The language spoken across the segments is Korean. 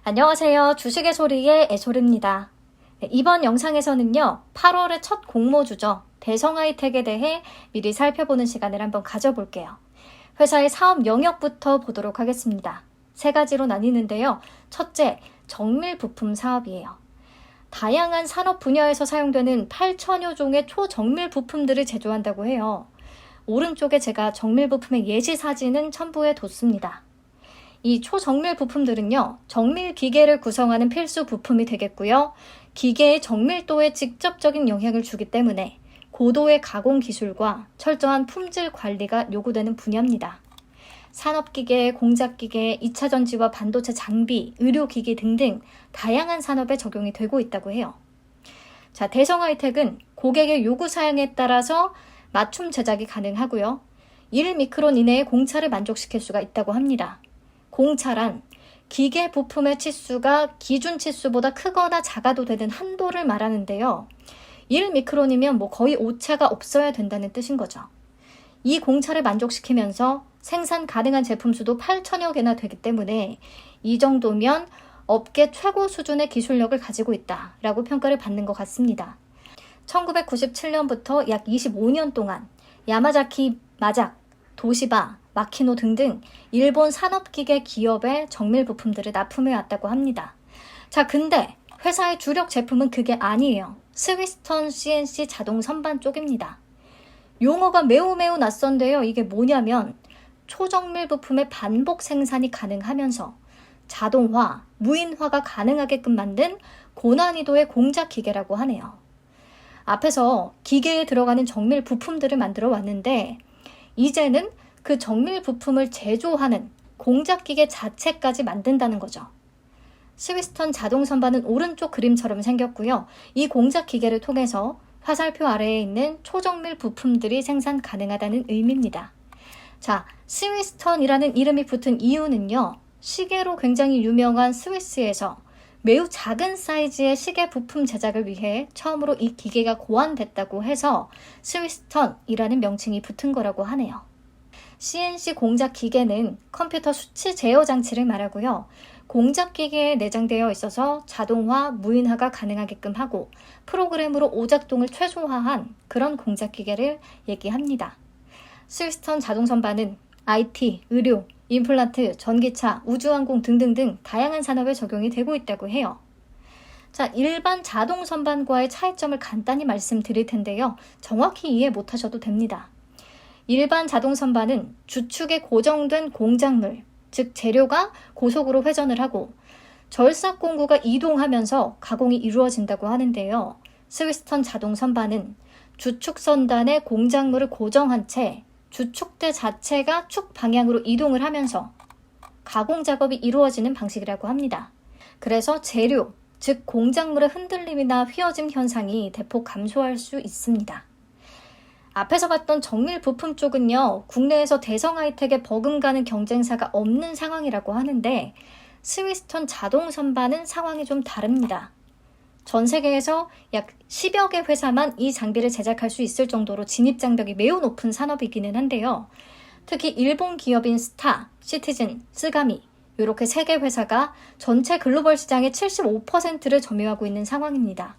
안녕하세요. 주식의 소리의 애소리입니다. 이번 영상에서는요, 8월의 첫 공모주죠. 대성하이텍에 대해 미리 살펴보는 시간을 한번 가져볼게요. 회사의 사업 영역부터 보도록 하겠습니다. 세 가지로 나뉘는데요. 첫째, 정밀 부품 사업이에요. 다양한 산업 분야에서 사용되는 8천여 종의 초정밀 부품들을 제조한다고 해요. 오른쪽에 제가 정밀 부품의 예시 사진은 첨부해 뒀습니다. 이 초정밀 부품들은요, 정밀 기계를 구성하는 필수 부품이 되겠고요. 기계의 정밀도에 직접적인 영향을 주기 때문에 고도의 가공 기술과 철저한 품질 관리가 요구되는 분야입니다. 산업기계, 공작기계, 2차 전지와 반도체 장비, 의료기기 등등 다양한 산업에 적용이 되고 있다고 해요. 자, 대성하이텍은 고객의 요구 사양에 따라서 맞춤 제작이 가능하고요. 1미크론 이내의 공차를 만족시킬 수가 있다고 합니다. 공차란 기계 부품의 치수가 기준 치수보다 크거나 작아도 되는 한도를 말하는데요. 1미크론이면 거의 오차가 없어야 된다는 뜻인 거죠. 이 공차를 만족시키면서 생산 가능한 제품 수도 8천여 개나 되기 때문에 이 정도면 업계 최고 수준의 기술력을 가지고 있다라고 평가를 받는 것 같습니다. 1997년부터 약 25년 동안 야마자키 마작, 도시바, 마키노 등등 일본 산업기계 기업의 정밀 부품들을 납품해 왔다고 합니다. 자, 근데 회사의 주력 제품은 그게 아니에요. 스위스턴 CNC 자동 선반 쪽입니다. 용어가 매우 낯선데요. 이게 뭐냐면 초정밀 부품의 반복 생산이 가능하면서 자동화, 무인화가 가능하게끔 만든 고난이도의 공작 기계라고 하네요. 앞에서 기계에 들어가는 정밀 부품들을 만들어 왔는데 이제는 그 정밀 부품을 제조하는 공작기계 자체까지 만든다는 거죠. 스위스턴 자동 선반은 오른쪽 그림처럼 생겼고요. 이 공작기계를 통해서 화살표 아래에 있는 초정밀 부품들이 생산 가능하다는 의미입니다. 자, 스위스턴이라는 이름이 붙은 이유는요. 시계로 굉장히 유명한 스위스에서 매우 작은 사이즈의 시계 부품 제작을 위해 처음으로 이 기계가 고안됐다고 해서 스위스턴이라는 명칭이 붙은 거라고 하네요. CNC 공작 기계는 컴퓨터 수치 제어 장치를 말하고요. 공작 기계에 내장되어 있어서 자동화, 무인화가 가능하게끔 하고 프로그램으로 오작동을 최소화한 그런 공작 기계를 얘기합니다. 스위스턴 자동 선반은 IT, 의료, 임플란트, 전기차, 우주항공 등등등 다양한 산업에 적용이 되고 있다고 해요. 자, 일반 자동 선반과의 차이점을 간단히 말씀드릴 텐데요. 정확히 이해 못하셔도 됩니다. 일반 자동 선반은 주축에 고정된 공작물, 즉 재료가 고속으로 회전을 하고 절삭 공구가 이동하면서 가공이 이루어진다고 하는데요. 스위스턴 자동 선반은 주축 선단에 공작물을 고정한 채 주축대 자체가 축 방향으로 이동을 하면서 가공 작업이 이루어지는 방식이라고 합니다. 그래서 재료, 즉 공작물의 흔들림이나 휘어짐 현상이 대폭 감소할 수 있습니다. 앞에서 봤던 정밀 부품 쪽은요, 국내에서 대성하이텍에 버금가는 경쟁사가 없는 상황이라고 하는데 스위스턴 자동 선반은 상황이 좀 다릅니다. 전 세계에서 약 10여 개 회사만 이 장비를 제작할 수 있을 정도로 진입 장벽이 매우 높은 산업이기는 한데요. 특히 일본 기업인 스타, 시티즌, 쓰가미 이렇게 3개 회사가 전체 글로벌 시장의 75%를 점유하고 있는 상황입니다.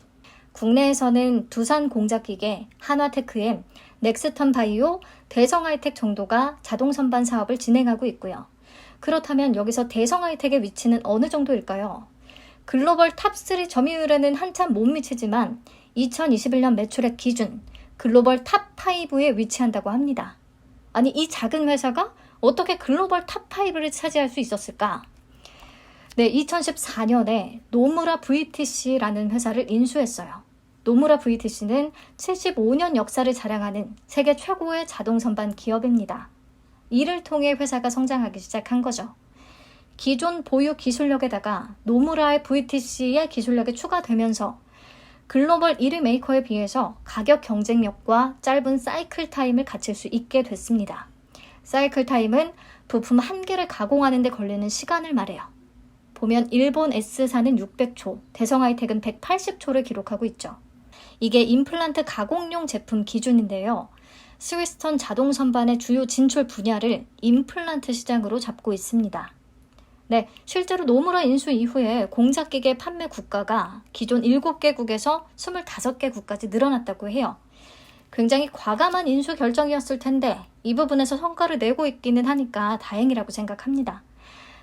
국내에서는 두산 공작기계, 한화테크엠, 넥스턴 바이오, 대성하이텍 정도가 자동 선반 사업을 진행하고 있고요. 그렇다면 여기서 대성하이텍의 위치는 어느 정도일까요? 글로벌 탑3 점유율에는 한참 못 미치지만 2021년 매출액 기준 글로벌 탑5에 위치한다고 합니다. 아니, 이 작은 회사가 어떻게 글로벌 탑5를 차지할 수 있었을까? 네, 2014년에 노무라 VTC라는 회사를 인수했어요. 노무라 VTC는 75년 역사를 자랑하는 세계 최고의 자동 선반 기업입니다. 이를 통해 회사가 성장하기 시작한 거죠. 기존 보유 기술력에다가 노무라의 VTC의 기술력이 추가되면서 글로벌 1위 메이커에 비해서 가격 경쟁력과 짧은 사이클 타임을 갖출 수 있게 됐습니다. 사이클 타임은 부품 한 개를 가공하는 데 걸리는 시간을 말해요. 보면 일본 S사는 600초, 대성하이텍은 180초를 기록하고 있죠. 이게 임플란트 가공용 제품 기준인데요. 스위스턴 자동 선반의 주요 진출 분야를 임플란트 시장으로 잡고 있습니다. 네, 실제로 노무라 인수 이후에 공작기계 판매 국가가 기존 7개국에서 25개국까지 늘어났다고 해요. 굉장히 과감한 인수 결정이었을 텐데 이 부분에서 성과를 내고 있기는 하니까 다행이라고 생각합니다.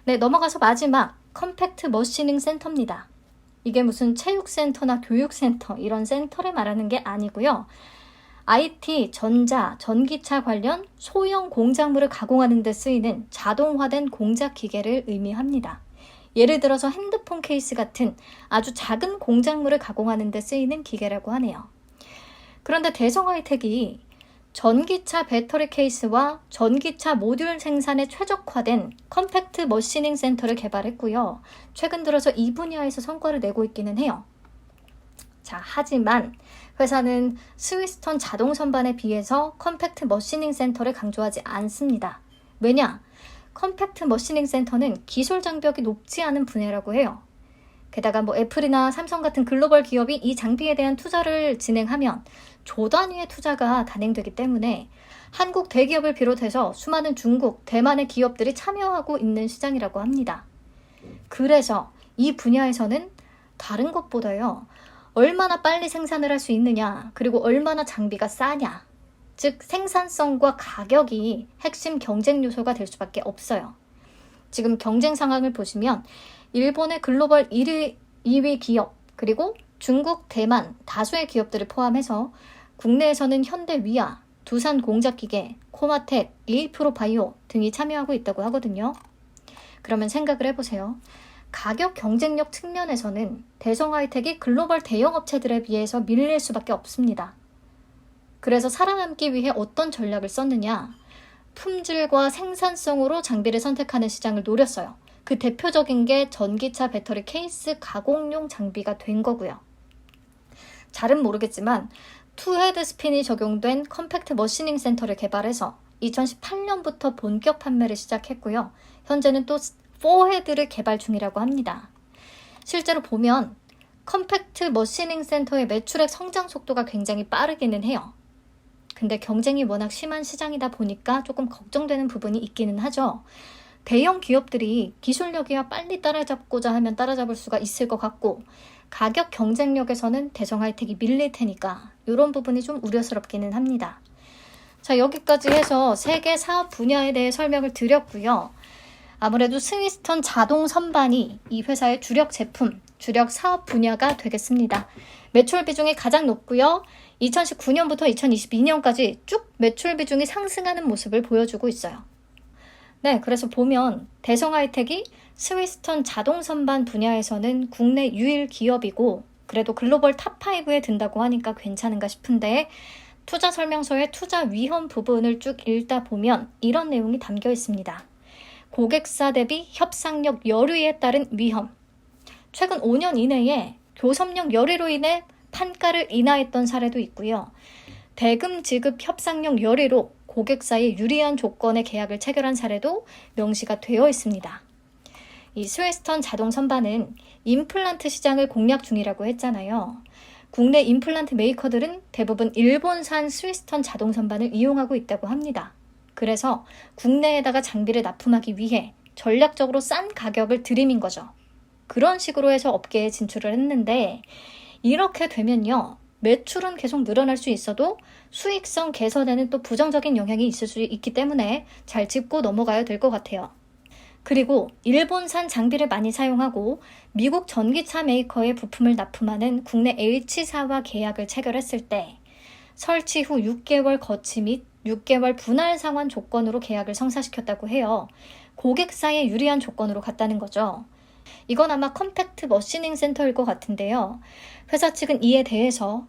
네, 넘어가서 마지막 컴팩트 머시닝 센터입니다. 이게 무슨 체육센터나 교육센터 이런 센터를 말하는 게 아니고요. IT, 전자, 전기차 관련 소형 공작물을 가공하는 데 쓰이는 자동화된 공작 기계를 의미합니다. 예를 들어서 핸드폰 케이스 같은 아주 작은 공작물을 가공하는 데 쓰이는 기계라고 하네요. 그런데 대성하이텍이 전기차 배터리 케이스와 전기차 모듈 생산에 최적화된 컴팩트 머시닝 센터를 개발했고요. 최근 들어서 이 분야에서 성과를 내고 있기는 해요. 자, 하지만 회사는 스위스턴 자동 선반에 비해서 컴팩트 머시닝 센터를 강조하지 않습니다. 왜냐? 컴팩트 머시닝 센터는 기술 장벽이 높지 않은 분야라고 해요. 게다가 애플이나 삼성 같은 글로벌 기업이 이 장비에 대한 투자를 진행하면 조 단위의 투자가 단행되기 때문에 한국 대기업을 비롯해서 수많은 중국, 대만의 기업들이 참여하고 있는 시장이라고 합니다. 그래서 이 분야에서는 다른 것보다요, 얼마나 빨리 생산을 할 수 있느냐, 그리고 얼마나 장비가 싸냐, 즉 생산성과 가격이 핵심 경쟁 요소가 될 수밖에 없어요. 지금 경쟁 상황을 보시면 일본의 글로벌 2위 기업, 그리고 중국, 대만 다수의 기업들을 포함해서 국내에서는 현대 위아, 두산 공작기계, 코마텍, 에이프로 바이오 등이 참여하고 있다고 하거든요. 그러면 생각을 해보세요. 가격 경쟁력 측면에서는 대성하이텍이 글로벌 대형 업체들에 비해서 밀릴 수밖에 없습니다. 그래서 살아남기 위해 어떤 전략을 썼느냐? 품질과 생산성으로 장비를 선택하는 시장을 노렸어요. 그 대표적인 게 전기차 배터리 케이스 가공용 장비가 된 거고요. 잘은 모르겠지만 투헤드 스핀이 적용된 컴팩트 머시닝 센터를 개발해서 2018년부터 본격 판매를 시작했고요. 현재는 또 4헤드를 개발 중이라고 합니다. 실제로 보면 컴팩트 머시닝 센터의 매출액 성장 속도가 굉장히 빠르기는 해요. 근데 경쟁이 워낙 심한 시장이다 보니까 조금 걱정되는 부분이 있기는 하죠. 대형 기업들이 기술력이야 빨리 따라잡고자 하면 따라잡을 수가 있을 것 같고, 가격 경쟁력에서는 대성하이텍이 밀릴 테니까 이런 부분이 좀 우려스럽기는 합니다. 자, 여기까지 해서 3개 사업 분야에 대해 설명을 드렸고요. 아무래도 스위스턴 자동 선반이 이 회사의 주력 제품, 주력 사업 분야가 되겠습니다. 매출 비중이 가장 높고요. 2019년부터 2022년까지 쭉 매출 비중이 상승하는 모습을 보여주고 있어요. 네, 그래서 보면 대성하이텍이 스위스턴 자동 선반 분야에서는 국내 유일 기업이고 그래도 글로벌 탑5에 든다고 하니까 괜찮은가 싶은데, 투자 설명서의 투자 위험 부분을 쭉 읽다 보면 이런 내용이 담겨 있습니다. 고객사 대비 협상력 열의에 따른 위험. 최근 5년 이내에 교섭력 열의로 인해 판가를 인하했던 사례도 있고요. 대금 지급 협상력 열의로 고객사의 유리한 조건의 계약을 체결한 사례도 명시가 되어 있습니다. 이 스위스턴 자동 선반은 임플란트 시장을 공략 중이라고 했잖아요. 국내 임플란트 메이커들은 대부분 일본산 스위스턴 자동 선반을 이용하고 있다고 합니다. 그래서 국내에다가 장비를 납품하기 위해 전략적으로 싼 가격을 들이민 거죠. 그런 식으로 해서 업계에 진출을 했는데, 이렇게 되면요, 매출은 계속 늘어날 수 있어도 수익성 개선에는 또 부정적인 영향이 있을 수 있기 때문에 잘 짚고 넘어가야 될 것 같아요. 그리고 일본산 장비를 많이 사용하고 미국 전기차 메이커의 부품을 납품하는 국내 H사와 계약을 체결했을 때 설치 후 6개월 거치 및 6개월 분할 상환 조건으로 계약을 성사시켰다고 해요. 고객사의 유리한 조건으로 갔다는 거죠. 이건 아마 컴팩트 머시닝 센터일 것 같은데요. 회사 측은 이에 대해서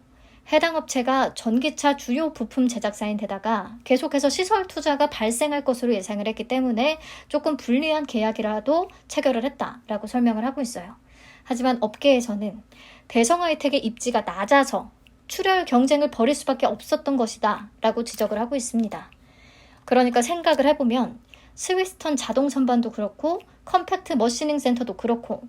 해당 업체가 전기차 주요 부품 제작사인 데다가 계속해서 시설 투자가 발생할 것으로 예상을 했기 때문에 조금 불리한 계약이라도 체결을 했다라고 설명을 하고 있어요. 하지만 업계에서는 대성하이텍의 입지가 낮아서 출혈 경쟁을 벌일 수밖에 없었던 것이다 라고 지적을 하고 있습니다. 그러니까 생각을 해보면 스위스턴 자동 선반도 그렇고 컴팩트 머시닝 센터도 그렇고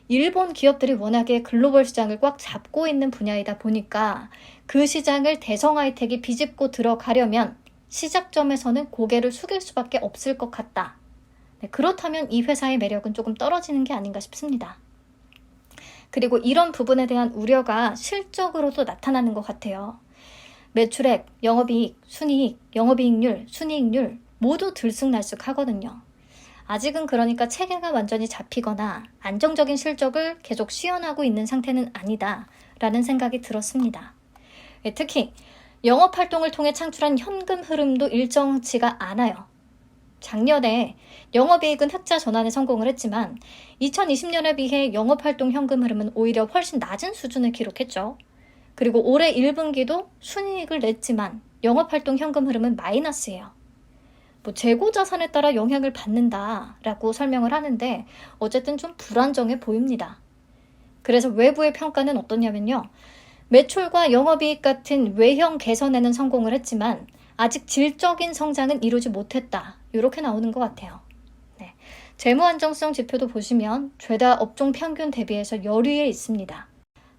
일본 기업들이 워낙에 글로벌 시장을 꽉 잡고 있는 분야이다 보니까 그 시장을 대성하이텍이 비집고 들어가려면 시작점에서는 고개를 숙일 수밖에 없을 것 같다 네, 그렇다면 이 회사의 매력은 조금 떨어지는 게 아닌가 싶습니다. 그리고 이런 부분에 대한 우려가 실적으로도 나타나는 것 같아요. 매출액, 영업이익, 순이익, 영업이익률, 순이익률 모두 들쑥날쑥하거든요. 아직은 그러니까 체계가 완전히 잡히거나 안정적인 실적을 계속 시현하고 있는 상태는 아니다 라는 생각이 들었습니다. 특히 영업활동을 통해 창출한 현금 흐름도 일정치가 않아요. 작년에 영업이익은 흑자 전환에 성공을 했지만 2020년에 비해 영업활동 현금 흐름은 오히려 훨씬 낮은 수준을 기록했죠. 그리고 올해 1분기도 순이익을 냈지만 영업활동 현금 흐름은 마이너스예요. 재고 자산에 따라 영향을 받는다라고 설명을 하는데 어쨌든 좀 불안정해 보입니다. 그래서 외부의 평가는 어떠냐면요. 매출과 영업이익 같은 외형 개선에는 성공을 했지만 아직 질적인 성장은 이루지 못했다. 이렇게 나오는 것 같아요. 네. 재무 안정성 지표도 보시면 죄다 업종 평균 대비해서 열위에 있습니다.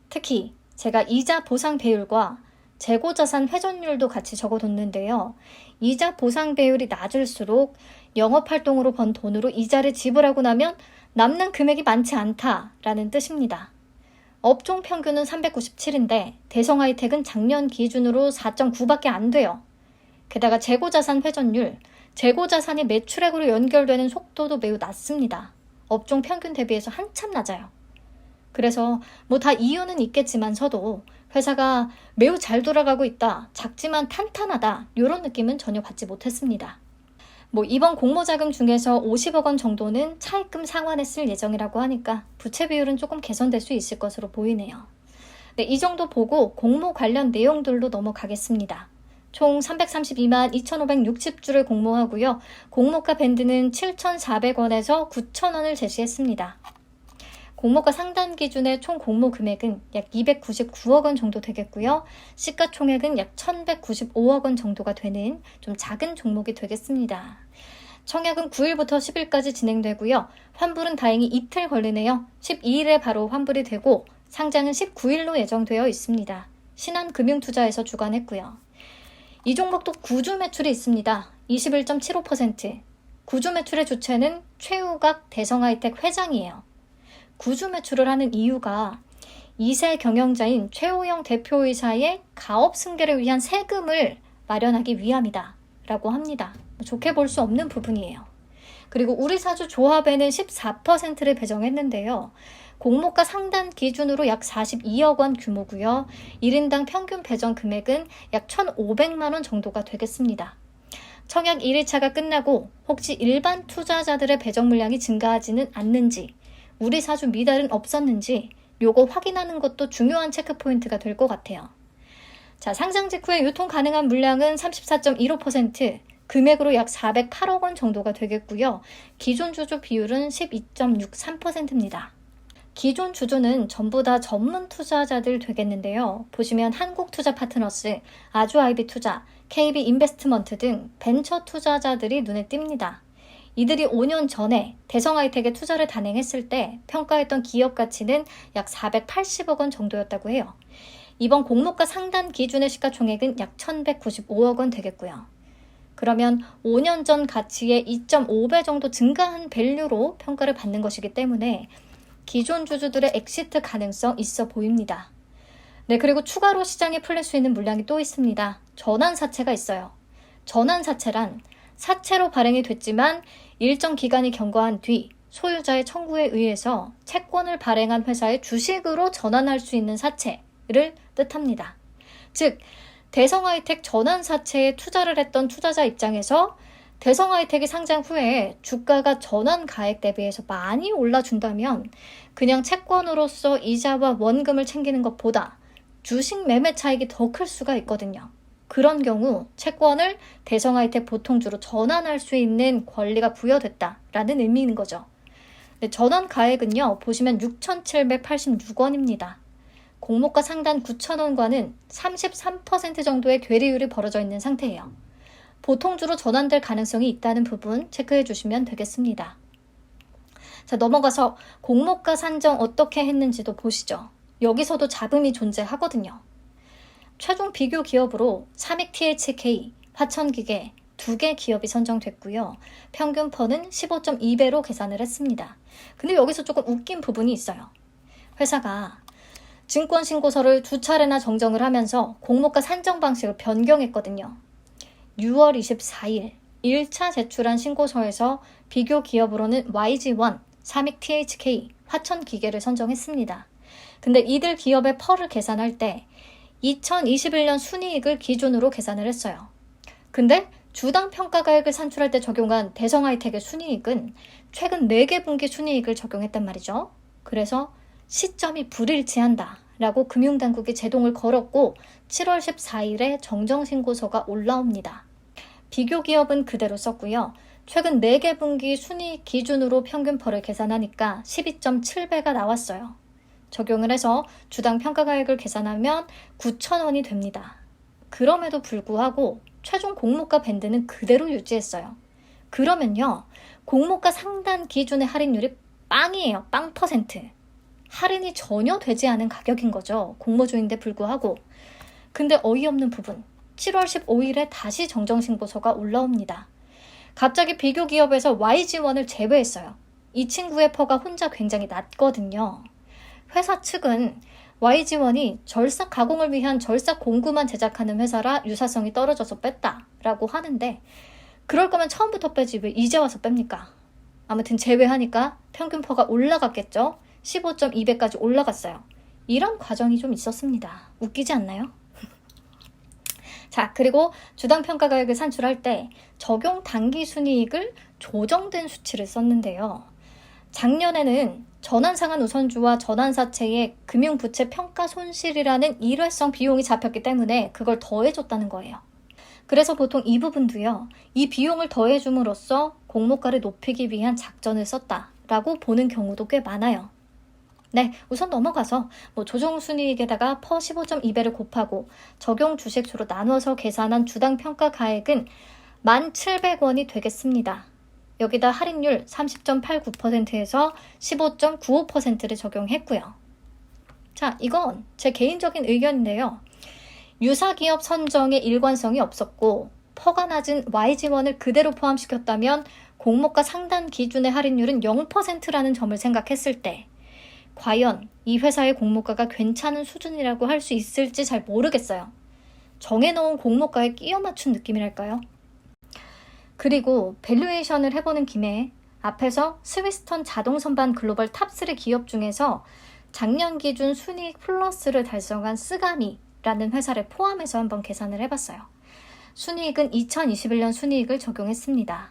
특히 제가 이자 보상 배율과 재고자산 회전율도 같이 적어뒀는데요. 이자 보상 배율이 낮을수록 영업활동으로 번 돈으로 이자를 지불하고 나면 남는 금액이 많지 않다라는 뜻입니다. 업종 평균은 397인데 대성하이텍은 작년 기준으로 4.9밖에 안 돼요. 게다가 재고자산 회전율, 재고자산이 매출액으로 연결되는 속도도 매우 낮습니다. 업종 평균 대비해서 한참 낮아요. 그래서 다 이유는 있겠지만서도 회사가 매우 잘 돌아가고 있다, 작지만 탄탄하다 이런 느낌은 전혀 받지 못했습니다. 이번 공모자금 중에서 50억 원 정도는 차입금 상환에 쓸 예정이라고 하니까 부채 비율은 조금 개선될 수 있을 것으로 보이네요. 네, 이 정도 보고 공모 관련 내용들로 넘어가겠습니다. 총 332만 2,560주를 공모하고요. 공모가 밴드는 7,400원에서 9,000원을 제시했습니다. 공모가 상단 기준의 총 공모 금액은 약 299억 원 정도 되겠고요. 시가총액은 약 1,195억 원 정도가 되는 좀 작은 종목이 되겠습니다. 청약은 9일부터 10일까지 진행되고요. 환불은 다행히 이틀 걸리네요. 12일에 바로 환불이 되고 상장은 19일로 예정되어 있습니다. 신한금융투자에서 주관했고요. 이 종목도 구주 매출이 있습니다. 21.75%. 구주 매출의 주체는 최우각 대성하이텍 회장이에요. 구주 매출을 하는 이유가 2세 경영자인 최호영 대표이사의 가업 승계를 위한 세금을 마련하기 위함이다 라고 합니다. 좋게 볼 수 없는 부분이에요. 그리고 우리사주 조합에는 14%를 배정했는데요. 공모가 상단 기준으로 약 42억 원 규모고요. 1인당 평균 배정 금액은 약 1,500만 원 정도가 되겠습니다. 청약 1일차가 끝나고 혹시 일반 투자자들의 배정 물량이 증가하지는 않는지, 우리사주 미달은 없었는지 요거 확인하는 것도 중요한 체크포인트가 될 것 같아요. 자, 상장 직후에 유통 가능한 물량은 34.15%, 금액으로 약 408억 원 정도가 되겠고요. 기존 주주 비율은 12.63%입니다. 기존 주주는 전부 다 전문 투자자들 되겠는데요. 보시면 한국투자파트너스, 아주아이비투자, KB인베스트먼트 등 벤처 투자자들이 눈에 띕니다. 이들이 5년 전에 대성하이텍에 투자를 단행했을 때 평가했던 기업 가치는 약 480억 원 정도였다고 해요. 이번 공모가 상단 기준의 시가총액은 약 1,195억 원 되겠고요. 그러면 5년 전 가치의 2.5배 정도 증가한 밸류로 평가를 받는 것이기 때문에 기존 주주들의 엑시트 가능성 있어 보입니다. 네, 그리고 추가로 시장에 풀릴 수 있는 물량이 또 있습니다. 전환사채가 있어요. 전환사채란 사채로 발행이 됐지만 일정 기간이 경과한 뒤 소유자의 청구에 의해서 채권을 발행한 회사의 주식으로 전환할 수 있는 사채를 뜻합니다. 즉, 대성하이텍 전환사채에 투자를 했던 투자자 입장에서 대성하이텍이 상장 후에 주가가 전환 가액 대비해서 많이 올라준다면 그냥 채권으로서 이자와 원금을 챙기는 것보다 주식 매매 차익이 더 클 수가 있거든요. 그런 경우 채권을 대성하이텍 보통주로 전환할 수 있는 권리가 부여됐다라는 의미인 거죠. 전환 가액은요, 보시면 6,786원입니다. 공모가 상단 9,000원과는 33% 정도의 괴리율이 벌어져 있는 상태예요. 보통주로 전환될 가능성이 있다는 부분 체크해 주시면 되겠습니다. 자, 넘어가서 공모가 산정 어떻게 했는지도 보시죠. 여기서도 잡음이 존재하거든요. 최종 비교 기업으로 삼익THK, 화천기계, 2개 기업이 선정됐고요. 평균 퍼는 15.2배로 계산을 했습니다. 근데 여기서 조금 웃긴 부분이 있어요. 회사가 증권신고서를 2차례나 정정을 하면서 공모가 산정 방식을 변경했거든요. 6월 24일 1차 제출한 신고서에서 비교 기업으로는 YG1, 삼익THK, 화천기계를 선정했습니다. 근데 이들 기업의 펄을 계산할 때 2021년 순이익을 기준으로 계산을 했어요. 근데 주당 평가가액을 산출할 때 적용한 대성하이텍의 순이익은 최근 4개 분기 순이익을 적용했단 말이죠. 그래서 시점이 불일치한다 라고 금융당국이 제동을 걸었고 7월 14일에 정정신고서가 올라옵니다. 비교 기업은 그대로 썼고요. 최근 4개 분기 순이익 기준으로 평균 펄을 계산하니까 12.7배가 나왔어요. 적용을 해서 주당 평가가액을 계산하면 9,000원이 됩니다. 그럼에도 불구하고 최종 공모가 밴드는 그대로 유지했어요. 그러면요, 공모가 상단 기준의 할인율이 빵이에요. 빵 퍼센트. 할인이 전혀 되지 않은 가격인 거죠. 공모주인데 불구하고. 근데 어이없는 부분, 7월 15일에 다시 정정신고서가 올라옵니다. 갑자기 비교 기업에서 YG1을 제외했어요. 이 친구의 퍼가 혼자 굉장히 낮거든요. 회사 측은 YG1이 절삭 가공을 위한 절삭 공구만 제작하는 회사라 유사성이 떨어져서 뺐다라고 하는데, 그럴 거면 처음부터 빼지 왜 이제 와서 뺍니까? 아무튼 제외하니까 평균 퍼가 올라갔겠죠. 15.2배까지 올라갔어요. 이런 과정이 좀 있었습니다. 웃기지 않나요? 자, 그리고 주당 평가가액을 산출할 때 적용 단기 순이익을 조정된 수치를 썼는데요. 작년에는 전환상환 우선주와 전환사채의 금융부채 평가 손실이라는 일회성 비용이 잡혔기 때문에 그걸 더해줬다는 거예요. 그래서 보통 이 부분도요, 이 비용을 더해줌으로써 공모가를 높이기 위한 작전을 썼다라고 보는 경우도 꽤 많아요. 네, 우선 넘어가서 조정 순이익에다가 퍼 15.2배를 곱하고 적용 주식수로 나눠서 계산한 주당 평가 가액은 1,700원이 되겠습니다. 여기다 할인율 30.89%에서 15.95%를 적용했고요. 자, 이건 제 개인적인 의견인데요. 유사기업 선정에 일관성이 없었고 퍼가 낮은 YG1을 그대로 포함시켰다면 공모가 상단 기준의 할인율은 0%라는 점을 생각했을 때 과연 이 회사의 공모가가 괜찮은 수준이라고 할 수 있을지 잘 모르겠어요. 정해놓은 공모가에 끼워 맞춘 느낌이랄까요? 그리고 밸류에이션을 해보는 김에 앞에서 스위스턴 자동선반 글로벌 탑3 기업 중에서 작년 기준 순이익 플러스를 달성한 스가미라는 회사를 포함해서 한번 계산을 해봤어요. 순이익은 2021년 순이익을 적용했습니다.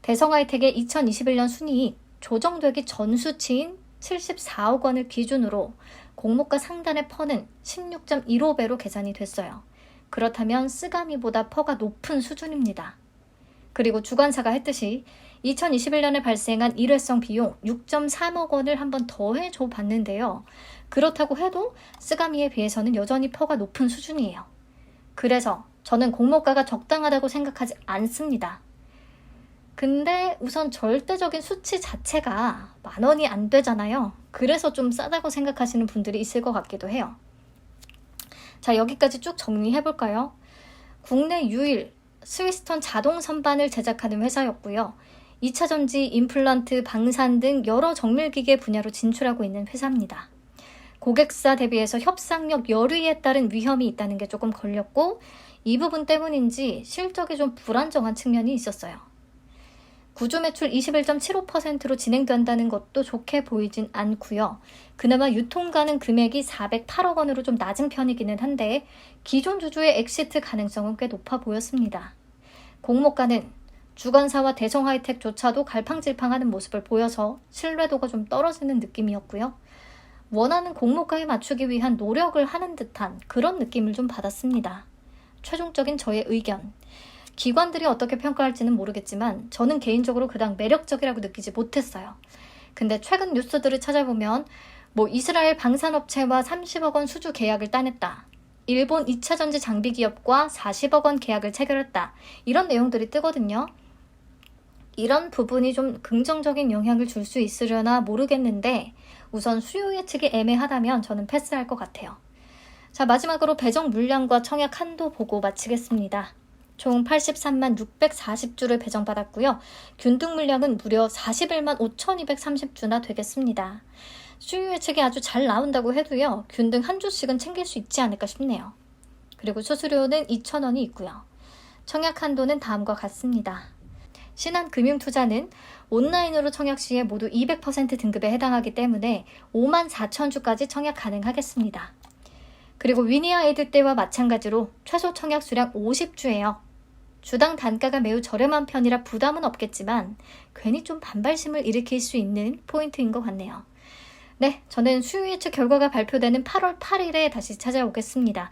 대성하이텍의 2021년 순이익 조정되기 전 수치인 74억 원을 기준으로 공모가 상단의 퍼는 16.15배로 계산이 됐어요. 그렇다면 스가미보다 퍼가 높은 수준입니다. 그리고 주관사가 했듯이 2021년에 발생한 일회성 비용 6.3억 원을 한번 더해줘 봤는데요. 그렇다고 해도 스가미에 비해서는 여전히 퍼가 높은 수준이에요. 그래서 저는 공모가가 적당하다고 생각하지 않습니다. 근데 우선 절대적인 수치 자체가 10,000원이 안 되잖아요. 그래서 좀 싸다고 생각하시는 분들이 있을 것 같기도 해요. 자, 여기까지 쭉 정리해볼까요? 국내 유일 스위스턴 자동 선반을 제작하는 회사였고요. 2차 전지, 임플란트, 방산 등 여러 정밀기계 분야로 진출하고 있는 회사입니다. 고객사 대비해서 협상력 열의에 따른 위험이 있다는 게 조금 걸렸고 이 부분 때문인지 실적이 좀 불안정한 측면이 있었어요. 구조 매출 21.75%로 진행된다는 것도 좋게 보이진 않고요. 그나마 유통 가능 금액이 408억 원으로 좀 낮은 편이기는 한데 기존 주주의 엑시트 가능성은 꽤 높아 보였습니다. 공모가는 주관사와 대성하이텍조차도 갈팡질팡하는 모습을 보여서 신뢰도가 좀 떨어지는 느낌이었고요. 원하는 공모가에 맞추기 위한 노력을 하는 듯한 그런 느낌을 좀 받았습니다. 최종적인 저의 의견. 기관들이 어떻게 평가할지는 모르겠지만 저는 개인적으로 그닥 매력적이라고 느끼지 못했어요. 근데 최근 뉴스들을 찾아보면 이스라엘 방산업체와 30억 원 수주 계약을 따냈다. 일본 2차 전지 장비 기업과 40억 원 계약을 체결했다. 이런 내용들이 뜨거든요. 이런 부분이 좀 긍정적인 영향을 줄 수 있으려나 모르겠는데 우선 수요 예측이 애매하다면 저는 패스할 것 같아요. 자, 마지막으로 배정 물량과 청약 한도 보고 마치겠습니다. 총 83만 640주를 배정받았고요. 균등 물량은 무려 41만 5,230주나 되겠습니다. 수요 예측이 아주 잘 나온다고 해도요. 균등 한 주씩은 챙길 수 있지 않을까 싶네요. 그리고 수수료는 2,000원이 있고요. 청약 한도는 다음과 같습니다. 신한금융투자는 온라인으로 청약 시에 모두 200% 등급에 해당하기 때문에 5만 4천 주까지 청약 가능하겠습니다. 그리고 위니아 에드 때와 마찬가지로 최소 청약 수량 50주예요. 주당 단가가 매우 저렴한 편이라 부담은 없겠지만 괜히 좀 반발심을 일으킬 수 있는 포인트인 것 같네요. 네, 저는 수요 예측 결과가 발표되는 8월 8일에 다시 찾아오겠습니다.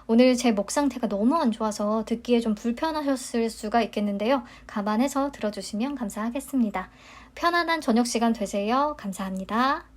오늘 제 목 상태가 너무 안 좋아서 듣기에 좀 불편하셨을 수가 있겠는데요. 감안해서 들어주시면 감사하겠습니다. 편안한 저녁 시간 되세요. 감사합니다.